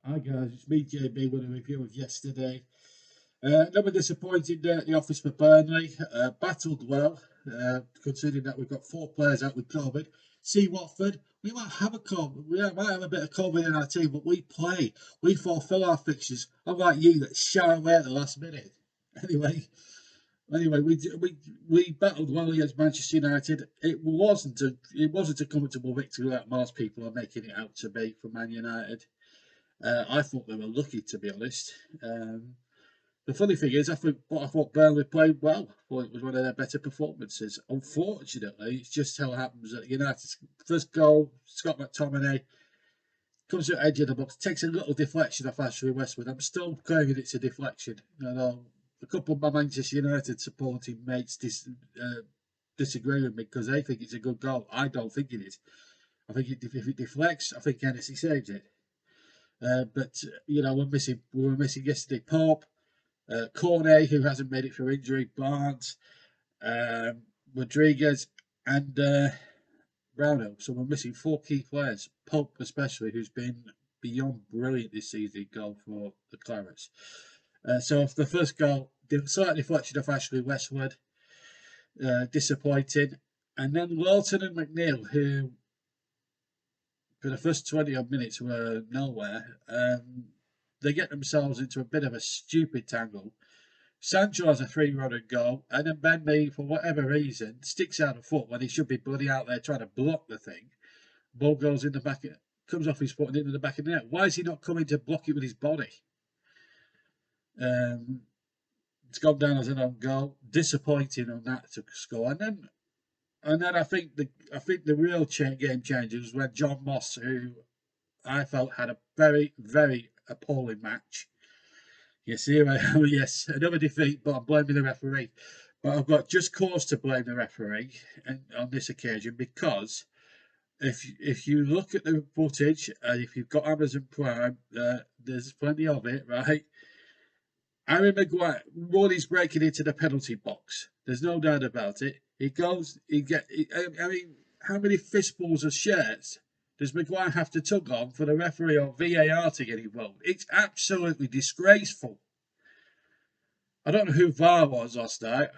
Hi guys, it's me JB with a review of yesterday. Never disappointed at the office for Burnley. Battled well, considering that we've got 4 players out with COVID. See Watford, we might have a COVID, we might have a bit of COVID in our team, but we play. We fulfil our fixtures. Unlike you that shy away at the last minute. Anyway, we battled well against Manchester United. It wasn't a comfortable victory like most people are making it out to be for Man United. I thought they were lucky, to be honest. The funny thing is, I thought Burnley played well. I thought it was one of their better performances. Unfortunately, it's just how it happens that United's first goal, Scott McTominay comes to the edge of the box, takes a little deflection off Ashley Westwood. I'm still claiming it's a deflection. A couple of my Manchester United supporting mates disagree with me because they think it's a good goal. I don't think it is. I think if it deflects, I think Hennessy saves it. But we were missing yesterday Pope, Cornet, who hasn't made it for injury, Barnes, Rodriguez, and Brownhill. So we're missing 4 key players. Pope, especially, who's been beyond brilliant this season, goal for the Clarets. So the first goal, slight deflection of Ashley Westwood, disappointing, and then Lawton and McNeil, who for the first 20 odd minutes were nowhere. They get themselves into a bit of a stupid tangle. Sancho has a 3-runner goal, and then Bentley, for whatever reason, sticks out a foot when he should be bloody out there trying to block the thing. Ball goes in the back, comes off his foot and into the back of the net. Why is he not coming to block it with his body? It's gone down as an own goal. Disappointing on that to score, and then I think the real game changer was when John Moss, who I felt had a very, very appalling match. Yes, here I am. Yes, another defeat, but I'm blaming the referee. But I've got just cause to blame the referee on this occasion because if you look at the footage and if you've got Amazon Prime, there's plenty of it, right? Harry Maguire, Ronnie's breaking into the penalty box. There's no doubt about it. He goes, I mean, how many fistfuls of shirts does Maguire have to tug on for the referee or VAR to get involved? It's absolutely disgraceful. I don't know who VAR was last night,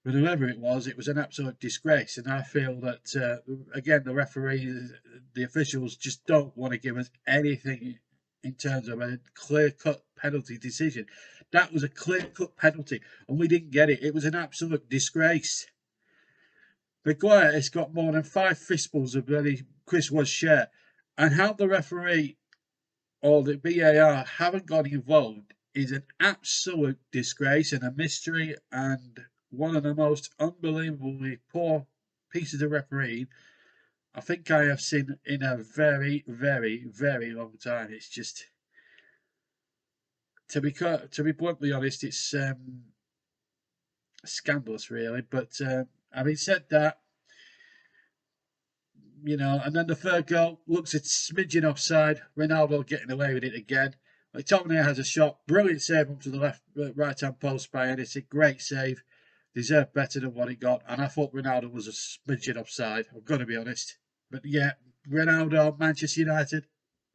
but whoever it was an absolute disgrace. And I feel that, again, the referee, the officials just don't want to give us anything in terms of a clear-cut penalty decision. That was a clear-cut penalty, and we didn't get it. It was an absolute disgrace. Maguire has got more than 5 fistfuls of bloody Chris Wood's shirt, and how the referee or the VAR haven't got involved is an absolute disgrace and a mystery, and one of the most unbelievably poor pieces of refereeing I think I have seen in a very, very, very long time. It's just, to be bluntly honest, it's scandalous, really. But having said that, and then the third goal looks a smidgen offside. Ronaldo getting away with it again. McTominay has a shot, brilliant save up to the right hand post by Hennessy. Great save, deserved better than what he got. And I thought Ronaldo was a smidgen offside. I'm going to be honest, but yeah, Ronaldo, Manchester United,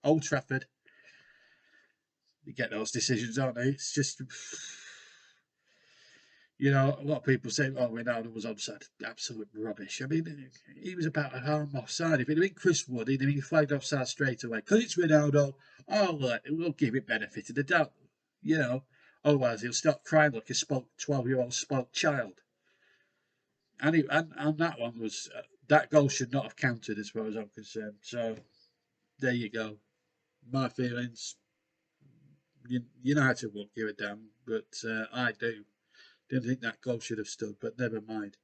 Old Trafford. You get those decisions, don't they? It's just, a lot of people say, "Oh, Ronaldo was offside." Absolute rubbish. I mean, he was about an arm offside. If it had been Chris Wood, he'd have been flagged offside straight away. Because it's Ronaldo, we'll give it benefit of the doubt. Otherwise he'll start crying like a 12-year-old spoilt child. And that one was that goal should not have counted as far as I'm concerned. So there you go. My feelings. United won't give a damn, but I do. Didn't think that goal should have stood, but never mind.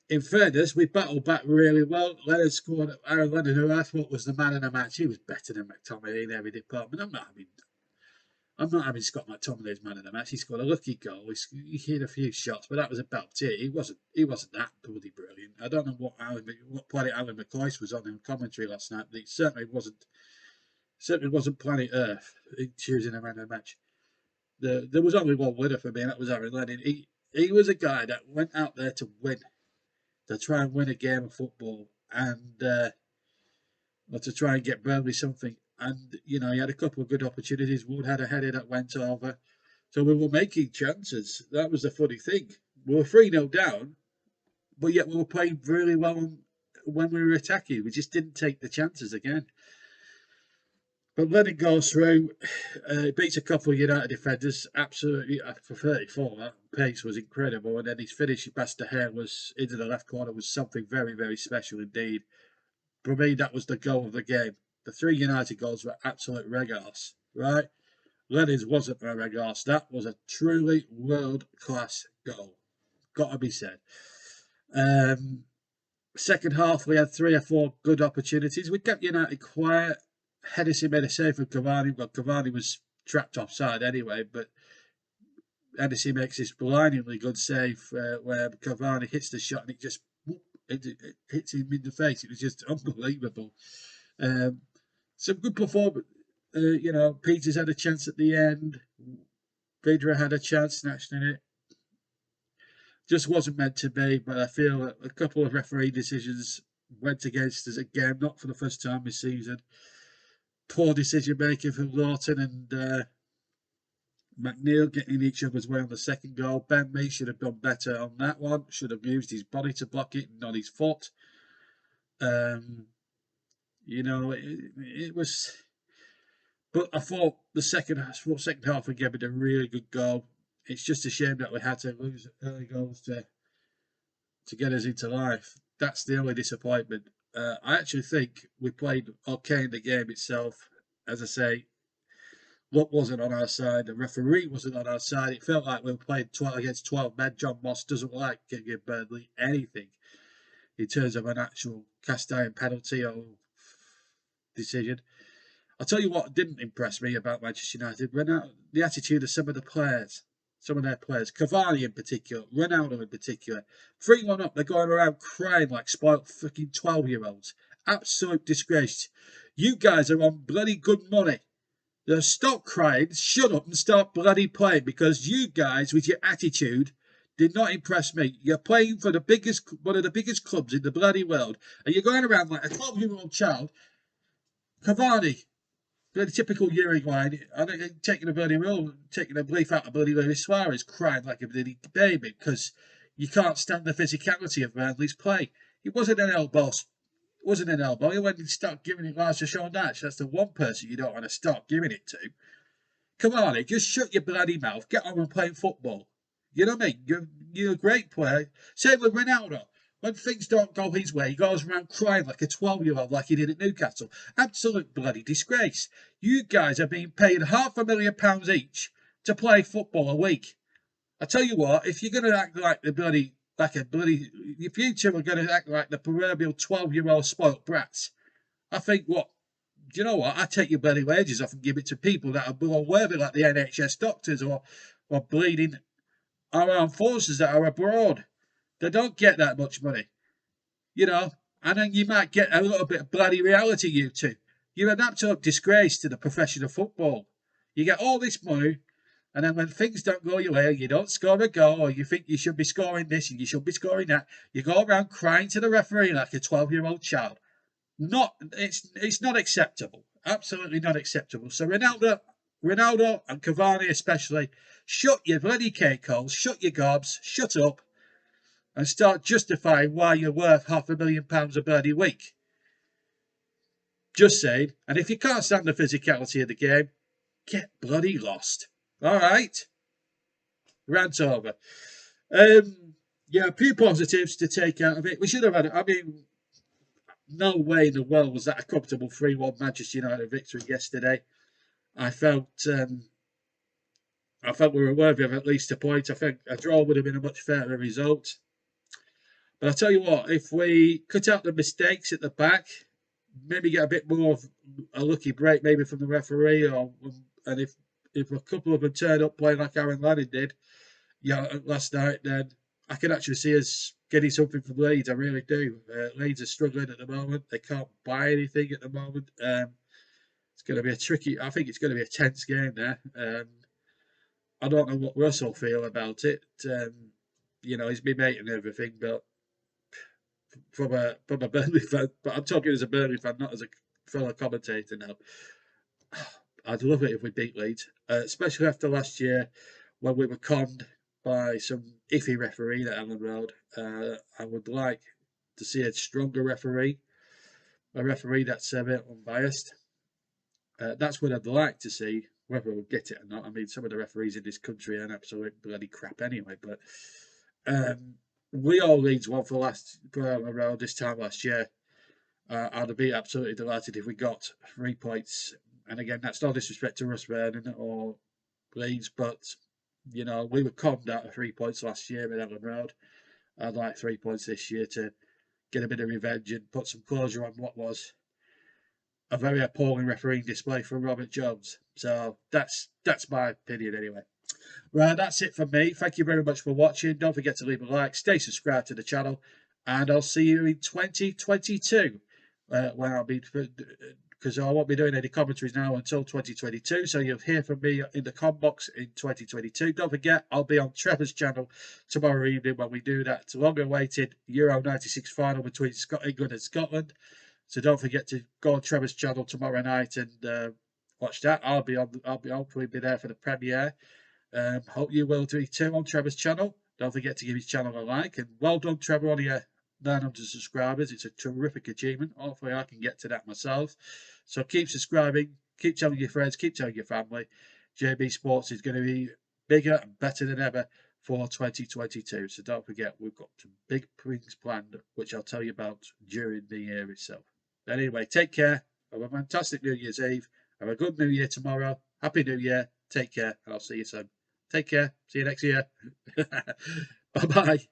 In fairness, we battled back really well. Leonard scored. Aaron Leonard, who I thought was the man of the match, he was better than McTominay in every department. I'm not having Scott McTominay's man of the match. He scored a lucky goal. He hit a few shots, but that was about it. He wasn't that bloody brilliant. I don't know what planet Alan McCoy was on in commentary last night, but it certainly wasn't planet Earth in choosing a man of the match. There was only one winner for me, and that was Aaron Lennon. He was a guy that went out there to win, to try and win a game of football, and or to try and get Burnley something. And, you know, he had a couple of good opportunities. Wood had a header that went over. So we were making chances. That was the funny thing. We were 3-0 down, but yet we were playing really well when we were attacking. We just didn't take the chances again. But then it goes through, beats a couple of United defenders, absolutely, for 34, that pace was incredible. And then his finish past the hair was into the left corner was something very, very special indeed. For me, that was the goal of the game. The 3 United goals were absolute regals, right? Lennon's wasn't a regals. That was a truly world-class goal. Got to be said. Second half, we had 3 or 4 good opportunities. We kept United quiet. Hennessy made a save for Cavani. Well, Cavani was trapped offside anyway, but Hennessy makes this blindingly good save where Cavani hits the shot and it just it hits him in the face. It was just unbelievable. Some good performance. You know, Peters had a chance at the end. Vidra had a chance, snatched in it. Just wasn't meant to be, but I feel that a couple of referee decisions went against us again, not for the first time this season. Poor decision making from Lawton and McNeil getting in each other's way on the second goal. Ben Mee should have done better on that one. Should have used his body to block it, not his foot. You know, it was. But I thought the second half we gave it a really good goal. It's just a shame that we had to lose early goals to get us into life. That's the only disappointment. I actually think we played okay in the game itself. As I say, luck wasn't on our side. The referee wasn't on our side. It felt like we were playing 12 against 12 men. John Moss doesn't like giving Burnley anything in terms of an actual cast iron penalty or decision. I'll tell you what didn't impress me about Manchester United. The attitude of some of the players. Some of their players, Cavani in particular, Ronaldo in particular, 3-1 up, they're going around crying like spoiled fucking 12-year-olds. Absolute disgrace. You guys are on bloody good money. Stop crying, shut up and start bloody playing, because you guys, with your attitude, did not impress me. You're playing for one of the biggest clubs in the bloody world, and you're going around like a 12-year-old child. Cavani, the typical Uruguayan, taking a bloody role, taking a belief out of bloody Luis Suarez, crying like a bloody baby because you can't stand the physicality of Burnley's play. It wasn't an elbow. It wasn't an elbow. He went and start giving it last to Sean Natch. That's the one person you don't want to start giving it to. Come on, just shut your bloody mouth. Get on and play football. You know what I mean? You're a great player. Same with Ronaldo. When things don't go his way, he goes around crying like a 12-year-old like he did at Newcastle. Absolute bloody disgrace. You guys are being paid £500,000 each to play football a week. I tell you what, if you're going to act like if you two are going to act like the proverbial 12-year-old spoilt brats, I think do you know what? I take your bloody wages off and give it to people that are more worthy, like the NHS doctors or bleeding our armed forces that are abroad. They don't get that much money, you know. And then you might get a little bit of bloody reality, you two. You're an absolute disgrace to the profession of football. You get all this money, and then when things don't go your way, you don't score a goal, or you think you should be scoring this and you should be scoring that, you go around crying to the referee like a 12-year-old child. It's not acceptable. Absolutely not acceptable. So Ronaldo and Cavani especially, shut your bloody cake holes, shut your gobs, shut up, and start justifying why you're worth £500,000 a bloody week. Just saying. And if you can't stand the physicality of the game, get bloody lost. All right. Rant over. Yeah, a few positives to take out of it. We should have had, I mean, no way in the world was that a comfortable 3-1 Manchester United victory yesterday. I felt we were worthy of at least a point. I think a draw would have been a much fairer result. But I tell you what, if we cut out the mistakes at the back, maybe get a bit more of a lucky break, maybe from the referee, and if a couple of them turned up playing like Aaron Lanning did, last night, then I can actually see us getting something from Leeds. I really do. Leeds are struggling at the moment. They can't buy anything at the moment. It's going to be I think it's going to be a tense game there. I don't know what Russell feel about it. You know, he's my mate and everything, but from a Burnley fan, but I'm talking as a Burnley fan, not as a fellow commentator now. I'd love it if we beat Leeds, especially after last year when we were conned by some iffy referee at Ellen Road. I would like to see a stronger referee, a referee that's a bit unbiased. That's what I'd like to see. Whether we'll get it or not, I mean, some of the referees in this country are absolute bloody crap anyway. But um, we all Leeds won for Ellen Road this time last year. I'd be absolutely delighted if we got 3 points. And again, that's no disrespect to Russ Vernon or Leeds, but we were conned out of 3 points last year at Ellen Road. I'd like 3 points this year to get a bit of revenge and put some closure on what was a very appalling refereeing display from Robert Jones. So that's my opinion anyway. Right, that's it from me. Thank you very much for watching. Don't forget to leave a like, stay subscribed to the channel, and I'll see you in 2022 when I'll be, because I won't be doing any commentaries now until 2022. So you'll hear from me in the com box in 2022. Don't forget, I'll be on Trevor's channel tomorrow evening when we do that long-awaited Euro '96 final between England and Scotland. So don't forget to go on Trevor's channel tomorrow night and watch that. I'll hopefully be there for the premiere. Hope you will do too on Trevor's channel. Don't forget to give his channel a like. And well done, Trevor, on your 900 subscribers. It's a terrific achievement. Hopefully I can get to that myself. So keep subscribing, keep telling your friends, keep telling your family. JB Sports is going to be bigger and better than ever for 2022. So don't forget, we've got some big things planned, which I'll tell you about during the year itself. Anyway, take care. Have a fantastic New Year's Eve. Have a good New Year tomorrow. Happy New Year. Take care, and I'll see you soon. Take care. See you next year. Bye-bye.